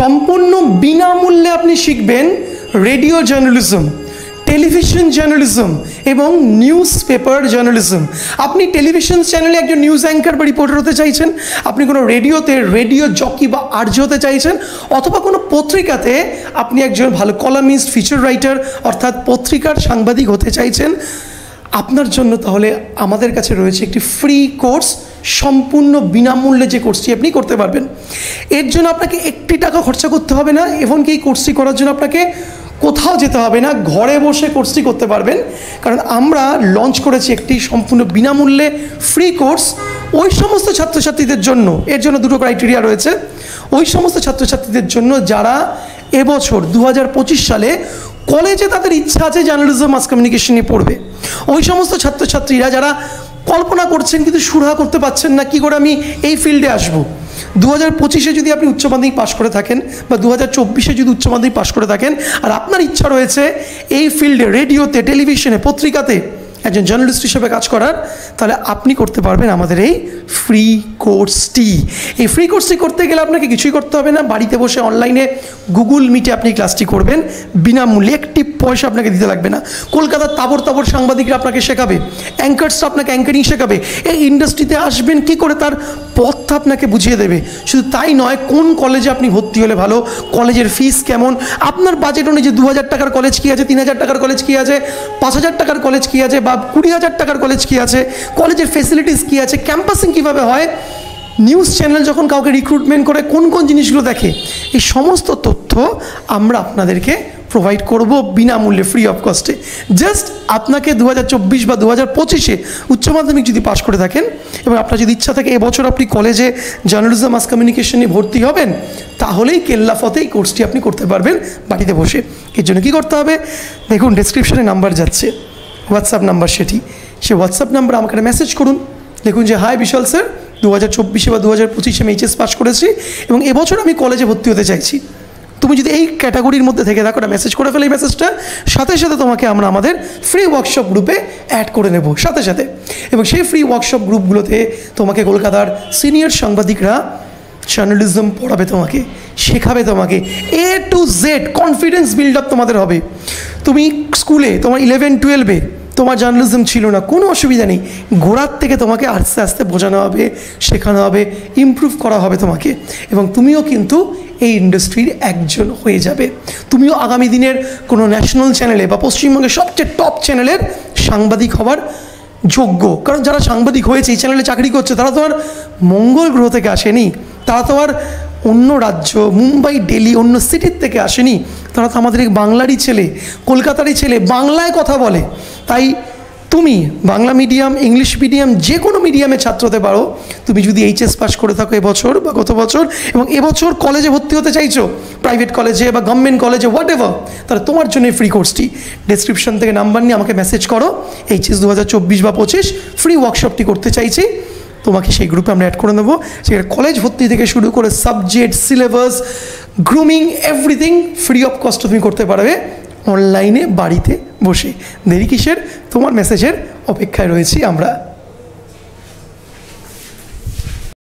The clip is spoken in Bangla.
সম্পূর্ণ বিনামূল্যে আপনি শিখবেন রেডিও জার্নালিজম, টেলিভিশন জার্নালিজম এবং নিউজ পেপার জার্নালিজম। আপনি টেলিভিশন চ্যানেলে একজন নিউজ অ্যাঙ্কার বা রিপোর্টার হতে চাইছেন, আপনি কোনো রেডিওতে রেডিও জকি বা আরজে হতে চাইছেন, অথবা কোনো পত্রিকাতে আপনি একজন ভালো কলামিস্ট, ফিচার রাইটার অর্থাৎ পত্রিকার সাংবাদিক হতে চাইছেন, আপনার জন্য তাহলে আমাদের কাছে রয়েছে একটি ফ্রি কোর্স, সম্পূর্ণ বিনামূল্যে যে কোর্সটি আপনি করতে পারবেন। এর জন্য আপনাকে একটি টাকা খরচা করতে হবে না, এবং এই কোর্সটি করার জন্য আপনাকে কোথাও যেতে হবে না, ঘরে বসে কোর্সটি করতে পারবেন। কারণ আমরা লঞ্চ করেছি একটি সম্পূর্ণ বিনামূল্যে ফ্রি কোর্স ওই সমস্ত ছাত্রছাত্রীদের জন্য। এর জন্য দুটো ক্রাইটেরিয়া রয়েছে। ওই সমস্ত ছাত্রছাত্রীদের জন্য যারা এবছর 2025 সালে কলেজে তাদের ইচ্ছা আছে জার্নালিজম মাস কমিউনিকেশন নিয়ে পড়বে, ওই সমস্ত ছাত্রছাত্রীরা যারা কল্পনা করছেন কিন্তু সুরাহা করতে পারছেন না কী করে আমি এই ফিল্ডে আসবো। 2025-এ যদি আপনি উচ্চ মাধ্যমিক পাশ করে থাকেন বা 2024-এ যদি উচ্চ মাধ্যমিক পাশ করে থাকেন আর আপনার ইচ্ছা রয়েছে এই ফিল্ডে রেডিওতে, টেলিভিশনে, পত্রিকাতে একজন জার্নালিস্ট হিসেবে কাজ করার, তাহলে আপনি করতে পারবেন আমাদের এই ফ্রি কোর্সটি। এই ফ্রি কোর্সটি করতে গেলে আপনাকে কিছুই করতে হবে না, বাড়িতে বসে অনলাইনে গুগল মিটে আপনি ক্লাসটি করবেন বিনামূল্যে, একটি পয়সা আপনাকে দিতে লাগবে না। কলকাতার তাবড় তাবড় সাংবাদিকরা আপনাকে শেখাবে, অ্যাঙ্কার্সরা আপনাকে অ্যাঙ্কারিং শেখাবে, এই ইন্ডাস্ট্রিতে আসবেন কী করে তার পথটা আপনাকে বুঝিয়ে দেবে। শুধু তাই নয়, কোন কলেজে আপনি ভর্তি হলে ভালো, কলেজের ফিস কেমন, আপনার বাজেট অনুযায়ী 2000 টাকার কলেজ কী আছে, 3000 টাকার কলেজ কী আছে, 5000 টাকার কলেজ কী আছে, বা 20,000 টাকার কলেজ কী আছে, কলেজের ফেসিলিটিস কী আছে, ক্যাম্পাসিং কীভাবে হয়, নিউজ চ্যানেল যখন কাউকে রিক্রুটমেন্ট করে কোন কোন জিনিসগুলো দেখে, এই সমস্ত তথ্য আমরা আপনাদেরকে প্রোভাইড করব বিনামূল্যে, ফ্রি অফ কস্টে। জাস্ট আপনাকে 2024 বা 2025-এ উচ্চ মাধ্যমিক যদি পাশ করে থাকেন এবং আপনার যদি ইচ্ছা থাকে এবছর আপনি কলেজে জার্নালিজম মাস কমিউনিকেশনে ভর্তি হবেন, তাহলেই কেল্লাফতে এই কোর্সটি আপনি করতে পারবেন বাড়িতে বসে। এর জন্য কী করতে হবে, দেখুন ডেসক্রিপশনে নাম্বার যাচ্ছে, হোয়াটসঅ্যাপ নাম্বার সেটি, সে হোয়াটসঅ্যাপ নাম্বার আমাকে মেসেজ করুন। দেখুন যে হাই বিশাল স্যার, 2024-এ বা 2025-এ আমি এইচএস পাস করেছি এবং এবছর আমি কলেজে ভর্তি হতে চাইছি। তুমি যদি এই ক্যাটাগরির মধ্যে থেকে থাকো, মেসেজ করে ফেলে এই মেসেজটা, সাথে সাথে তোমাকে আমরা আমাদের ফ্রি ওয়ার্কশপ গ্রুপে অ্যাড করে নেব সাথে সাথে। এবং সেই ফ্রি ওয়ার্কশপ গ্রুপগুলোতে তোমাকে কলকাতার সিনিয়র সাংবাদিকরা জার্নালিজম পড়াবে, তোমাকে শেখাবে, তোমাকে A to Z confidence build up তোমাদের হবে। তুমি স্কুলে তোমার 11-12-এ তোমার জার্নালিজম ছিল না, কোনো অসুবিধা নেই, গোড়ার থেকে তোমাকে আস্তে আস্তে বোঝানো হবে, শেখানো হবে, ইমপ্রুভ করা হবে তোমাকে, এবং তুমিও কিন্তু এই ইন্ডাস্ট্রির একজন হয়ে যাবে। তুমিও আগামী দিনের কোনো ন্যাশনাল চ্যানেলে বা পশ্চিমবঙ্গের সবচেয়ে টপ চ্যানেলের সাংবাদিক হওয়ার যোগ্য। কারণ যারা সাংবাদিক হয়েছে, এই চ্যানেলে চাকরি করছে, তারা তো আর মঙ্গল গ্রহ থেকে আসেনি, তারা তো আর অন্য রাজ্য, মুম্বাই, দিল্লি, অন্য সিটির থেকে আসেনি, তারা তো আমাদের এই বাংলারই ছেলে, কলকাতারই ছেলে, বাংলায় কথা বলে। তাই তুমি বাংলা মিডিয়াম, ইংলিশ মিডিয়াম, যে কোনো মিডিয়ামে ছাত্র হতে পারো। তুমি যদি এইচএস পাস করে থাকো এবছর বা গত বছর এবং এবছর কলেজে ভর্তি হতে চাইছো, প্রাইভেট কলেজে বা গভর্নমেন্ট কলেজে, হোয়াট এভার, তাহলে তোমার জন্য এই ফ্রি কোর্সটি। ডেসক্রিপশন থেকে নাম্বার নিয়ে আমাকে মেসেজ করো, এইচএস 2024 বা 25 ফ্রি ওয়ার্কশপটি করতে চাইছি, তোমাকে সেই গ্রুপে আমরা অ্যাড করে নেবো। সেখানে কলেজ ভর্তি থেকে শুরু করে subject, syllabus, grooming, everything free of cost তুমি করতে পারবে অনলাইনে বাড়িতে বসে। দেরি কিসের, তোমার মেসেজের অপেক্ষায় রয়েছি আমরা।